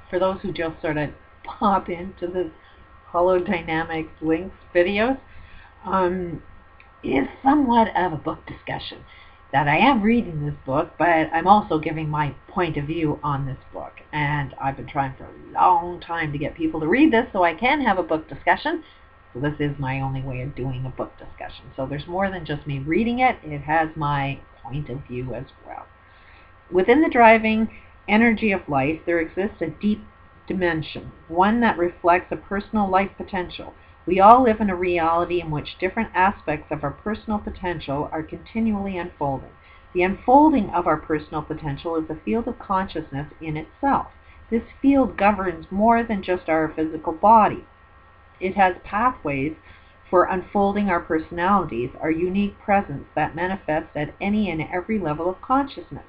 For those who just sort of pop into the Holodynamics links videos, is somewhat of a book discussion. That I am reading this book, but I'm also giving my point of view on this book. And I've been trying for a long time to get people to read this so I can have a book discussion. So this is my only way of doing a book discussion. So there's more than just me reading it. It has my point of view as well. Within the driving energy of life, there exists a deep dimension, one that reflects a personal life potential. We all live in a reality in which different aspects of our personal potential are continually unfolding. The unfolding of our personal potential is a field of consciousness in itself. This field governs more than just our physical body. It has pathways for unfolding our personalities, our unique presence that manifests at any and every level of consciousness.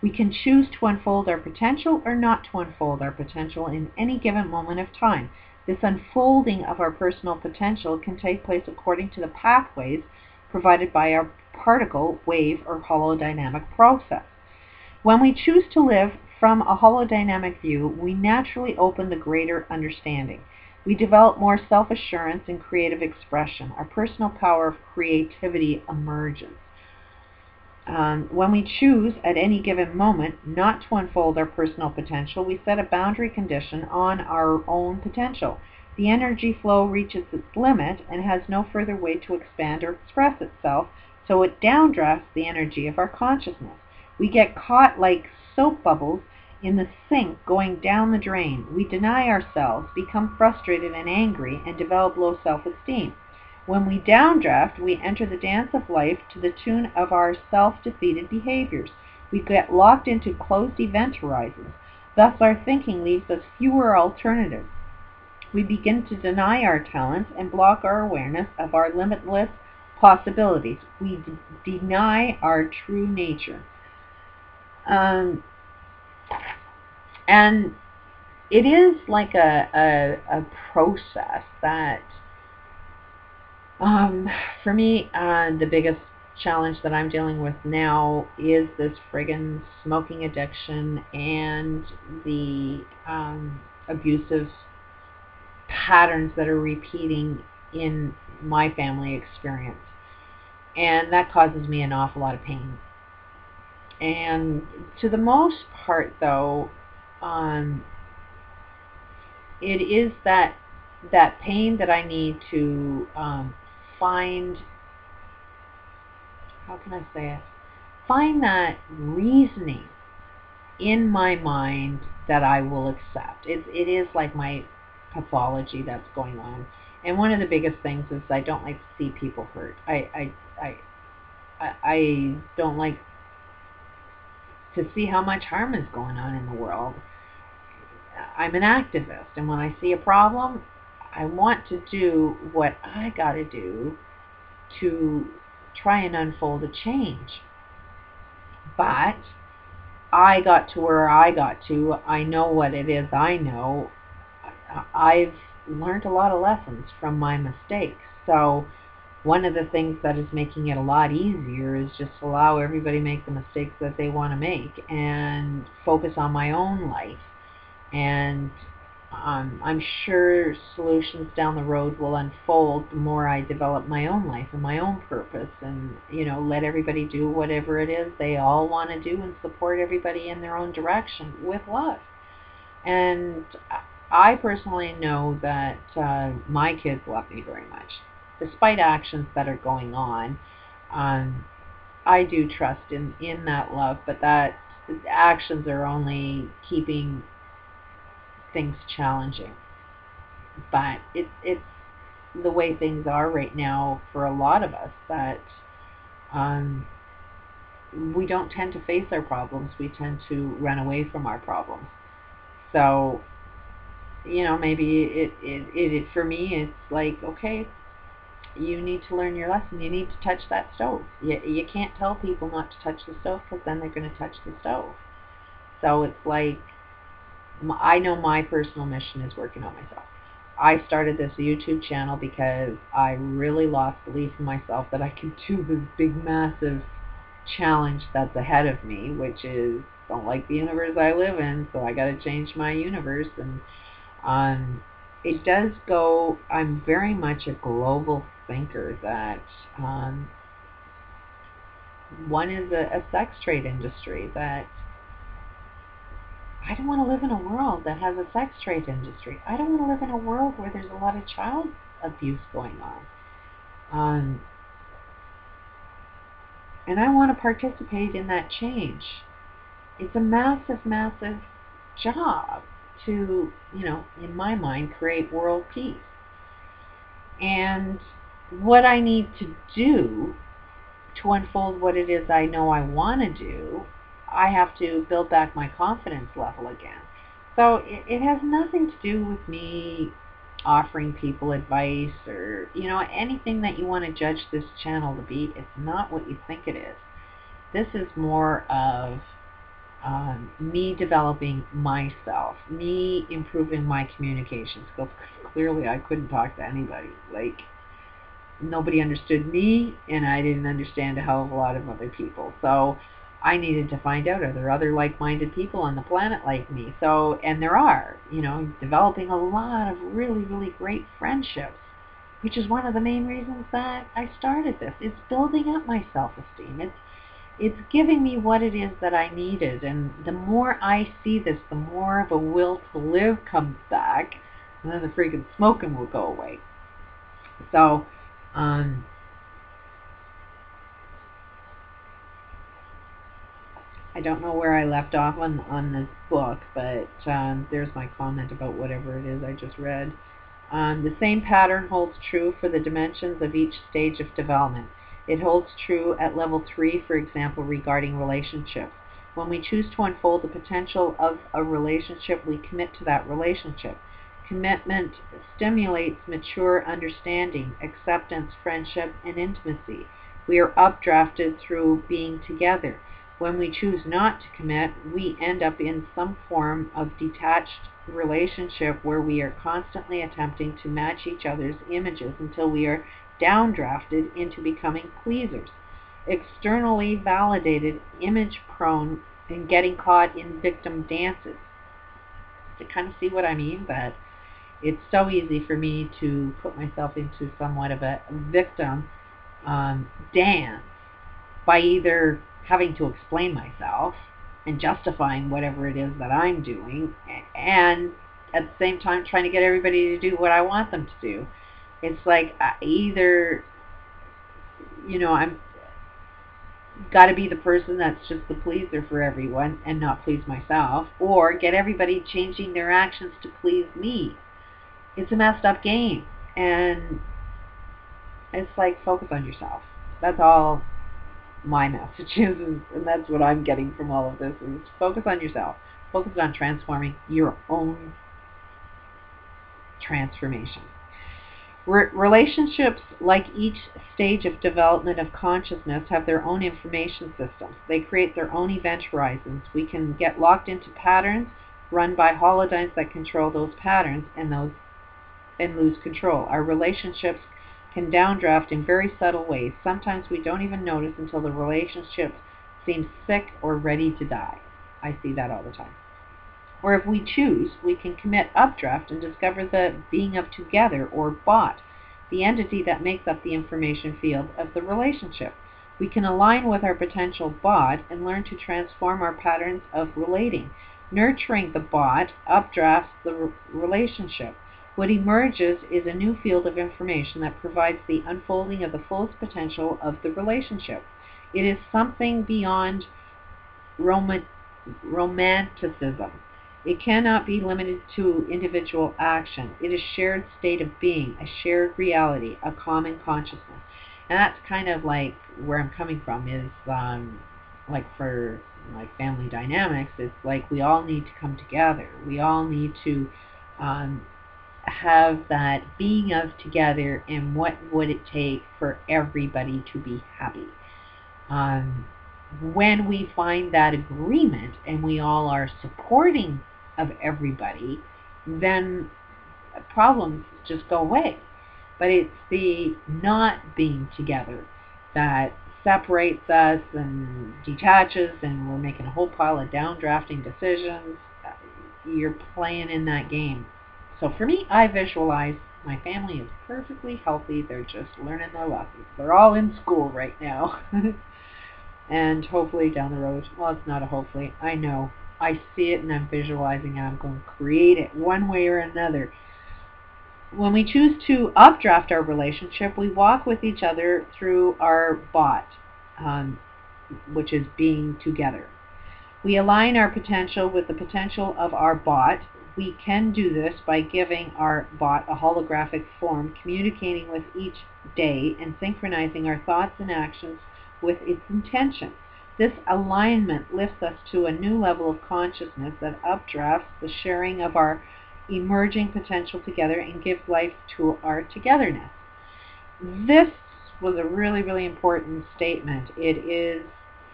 We can choose to unfold our potential or not to unfold our potential in any given moment of time. This unfolding of our personal potential can take place according to the pathways provided by our particle, wave, or holodynamic process. When we choose to live from a holodynamic view, we naturally open to greater understanding. We develop more self-assurance and creative expression. Our personal power of creativity emerges. When we choose at any given moment not to unfold our personal potential, we set a boundary condition on our own potential. The energy flow reaches its limit and has no further way to expand or express itself, so it downdrafts the energy of our consciousness. We get caught like soap bubbles in the sink going down the drain. We deny ourselves, become frustrated and angry, and develop low self-esteem. When we downdraft, we enter the dance of life to the tune of our self-defeated behaviors. We get locked into closed event horizons. Thus, our thinking leaves us fewer alternatives. We begin to deny our talents and block our awareness of our limitless possibilities. We deny our true nature. And it is like a process that for me, the biggest challenge that I'm dealing with now is this friggin' smoking addiction and the abusive patterns that are repeating in my family experience. And that causes me an awful lot of pain. And to the most part, though, it is that pain that I need to find, how can I say it? Find that reasoning in my mind that I will accept. It is like my pathology that's going on. And one of the biggest things is I don't like to see people hurt. I don't like to see how much harm is going on in the world. I'm an activist, and when I see a problem, I want to do what I got to do to try and unfold a change. But I got to where I got to. I know what it is I know. I've learned a lot of lessons from my mistakes. So one of the things that is making it a lot easier is just allow everybody to make the mistakes that they want to make and focus on my own life. And I'm sure solutions down the road will unfold the more I develop my own life and my own purpose, and let everybody do whatever it is they all want to do and support everybody in their own direction with love. And I personally know that my kids love me very much, despite actions that are going on. I do trust in that love, but that actions are only keeping things challenging. But it's the way things are right now for a lot of us, that we don't tend to face our problems. We tend to run away from our problems. So maybe it for me, it's like, okay, you need to learn your lesson. You need to touch that stove. You can't tell people not to touch the stove, because then they're going to touch the stove. So it's like, I know my personal mission is working on myself. I started this YouTube channel because I really lost belief in myself that I could do this big, massive challenge that's ahead of me, which is don't like the universe I live in, so I got to change my universe. And it does go, I'm very much a global thinker that one is a sex trade industry, that I don't want to live in a world that has a sex trade industry. I don't want to live in a world where there's a lot of child abuse going on. And I want to participate in that change. It's a massive, massive job to, in my mind, create world peace. And what I need to do to unfold what it is I know I want to do, I have to build back my confidence level again. So it has nothing to do with me offering people advice or, anything that you want to judge this channel to be. It's not what you think it is. This is more of me developing myself, me improving my communication skills. Clearly, I couldn't talk to anybody. Like, nobody understood me, and I didn't understand a hell of a lot of other people. So I needed to find out, are there other like-minded people on the planet like me? So, and there are, developing a lot of really, really great friendships, which is one of the main reasons that I started this. It's building up my self-esteem. It's giving me what it is that I needed. And the more I see this, the more of a will to live comes back, and then the freaking smoking will go away. So, I don't know where I left off on this book, but there's my comment about whatever it is I just read. The same pattern holds true for the dimensions of each stage of development. It holds true at level 3, for example, regarding relationships. When we choose to unfold the potential of a relationship, we commit to that relationship. Commitment stimulates mature understanding, acceptance, friendship, and intimacy. We are updrafted through being together. When we choose not to commit, we end up in some form of detached relationship where we are constantly attempting to match each other's images until we are downdrafted into becoming pleasers, externally validated, image-prone, and getting caught in victim dances. To kind of see what I mean, but it's so easy for me to put myself into somewhat of a victim dance by either having to explain myself and justifying whatever it is that I'm doing, and at the same time trying to get everybody to do what I want them to do. It's like either, I'm got to be the person that's just the pleaser for everyone and not please myself, or get everybody changing their actions to please me. It's a messed up game, and it's like, focus on yourself. That's all my message is, and that's what I'm getting from all of this, is focus on yourself. Focus on transforming your own transformation. Relationships, like each stage of development of consciousness, have their own information systems. They create their own event horizons. We can get locked into patterns run by holodynes that control those patterns and lose control. Our relationships can downdraft in very subtle ways. Sometimes we don't even notice until the relationship seems sick or ready to die. I see that all the time. Or if we choose, we can commit updraft and discover the being of together, or bot, the entity that makes up the information field of the relationship. We can align with our potential bot and learn to transform our patterns of relating. Nurturing the bot updrafts the relationship. What emerges is a new field of information that provides the unfolding of the fullest potential of the relationship. It is something beyond romanticism. It cannot be limited to individual action. It is a shared state of being, a shared reality, a common consciousness. And that's kind of like where I'm coming from, is like for like family dynamics, it's like we all need to come together. We all need to have that being of together, and what would it take for everybody to be happy. When we find that agreement and we all are supporting of everybody, then problems just go away. But it's the not being together that separates us and detaches, and we're making a whole pile of downdrafting decisions. You're playing in that game. So for me, I visualize my family is perfectly healthy. They're just learning their lessons. They're all in school right now. And hopefully down the road, well, it's not a hopefully, I know. I see it and I'm visualizing it. I'm going to create it one way or another. When we choose to updraft our relationship, we walk with each other through our bot, which is being together. We align our potential with the potential of our bot. We can do this by giving our bot a holographic form, communicating with each day, and synchronizing our thoughts and actions with its intention. This alignment lifts us to a new level of consciousness that updrafts the sharing of our emerging potential together and gives life to our togetherness. This was a really, really important statement. It is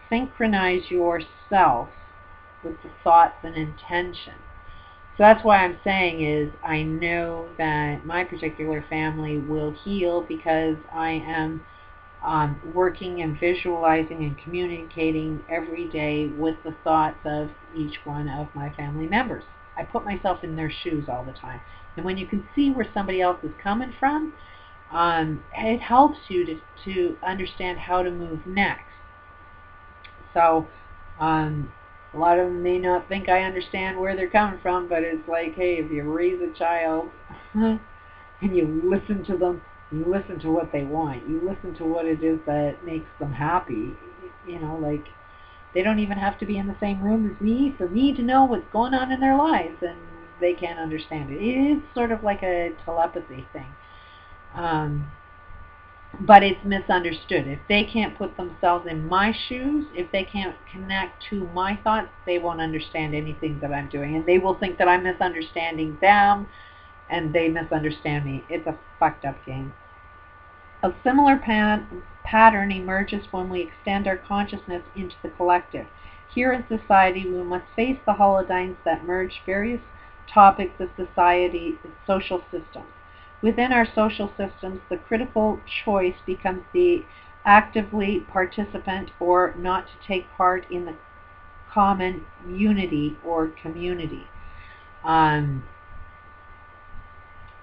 synchronize yourself with the thoughts and intention. So that's why I'm saying is I know that my particular family will heal because I am working and visualizing and communicating every day with the thoughts of each one of my family members. I put myself in their shoes all the time. And when you can see where somebody else is coming from, it helps you to understand how to move next. So a lot of them may not think I understand where they're coming from, but it's like, hey, if you raise a child and you listen to them, you listen to what they want, you listen to what it is that makes them happy, like they don't even have to be in the same room as me for me to know what's going on in their lives, and they can't understand it. It is sort of like a telepathy thing. But it's misunderstood. If they can't put themselves in my shoes, if they can't connect to my thoughts, they won't understand anything that I'm doing. And they will think that I'm misunderstanding them, and they misunderstand me. It's a fucked up game. A similar pattern emerges when we extend our consciousness into the collective. Here in society, we must face the holodynes that merge various topics of society and social systems. Within our social systems, the critical choice becomes the actively participant or not to take part in the common unity or community.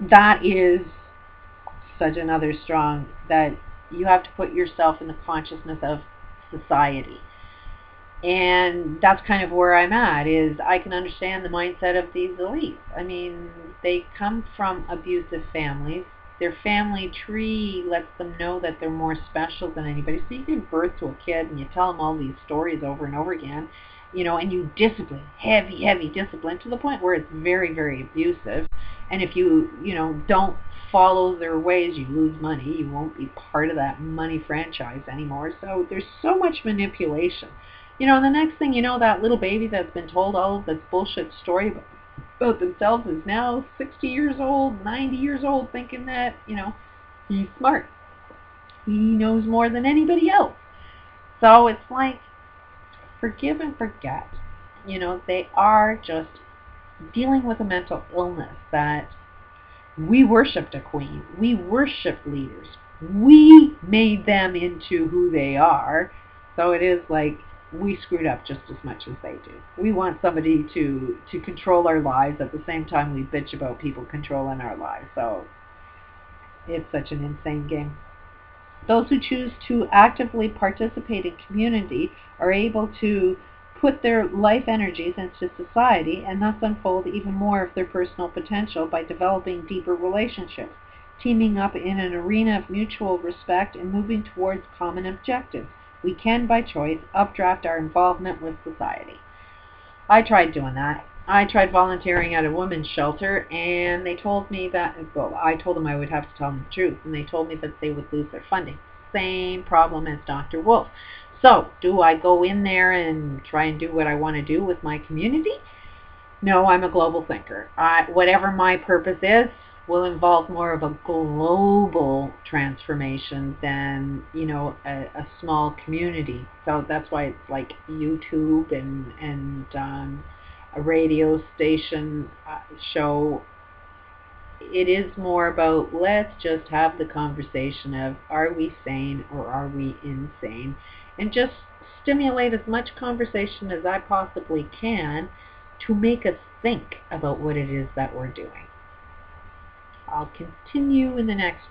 That is such another strong, that you have to put yourself in the consciousness of society. And that's kind of where I'm at, is I can understand the mindset of these elites. I mean, they come from abusive families. Their family tree lets them know that they're more special than anybody. So you give birth to a kid and you tell them all these stories over and over again, and you discipline, heavy discipline to the point where it's very, very abusive. And if you, don't follow their ways, you lose money. You won't be part of that money franchise anymore. So there's so much manipulation. And the next thing you know, that little baby that's been told all of this bullshit story about themselves is now 60 years old, 90 years old, thinking that, he's smart. He knows more than anybody else. So it's like, forgive and forget. They are just dealing with a mental illness that we worshipped a queen. We worshipped leaders. We made them into who they are. So it is like, we screwed up just as much as they do. We want somebody to control our lives. At the same time, we bitch about people controlling our lives. So it's such an insane game. Those who choose to actively participate in community are able to put their life energies into society and thus unfold even more of their personal potential by developing deeper relationships, teaming up in an arena of mutual respect, and moving towards common objectives. We can, by choice, updraft our involvement with society. I tried doing that. I tried volunteering at a women's shelter, and they told me that, I told them I would have to tell them the truth, and they told me that they would lose their funding. Same problem as Dr. Wolf. So, do I go in there and try and do what I want to do with my community? No, I'm a global thinker. Whatever my purpose is, will involve more of a global transformation than, a small community. So that's why it's like YouTube and a radio station show it is more about, let's just have the conversation of, are we sane or are we insane? And just stimulate as much conversation as I possibly can to make us think about what it is that we're doing. I'll continue in the next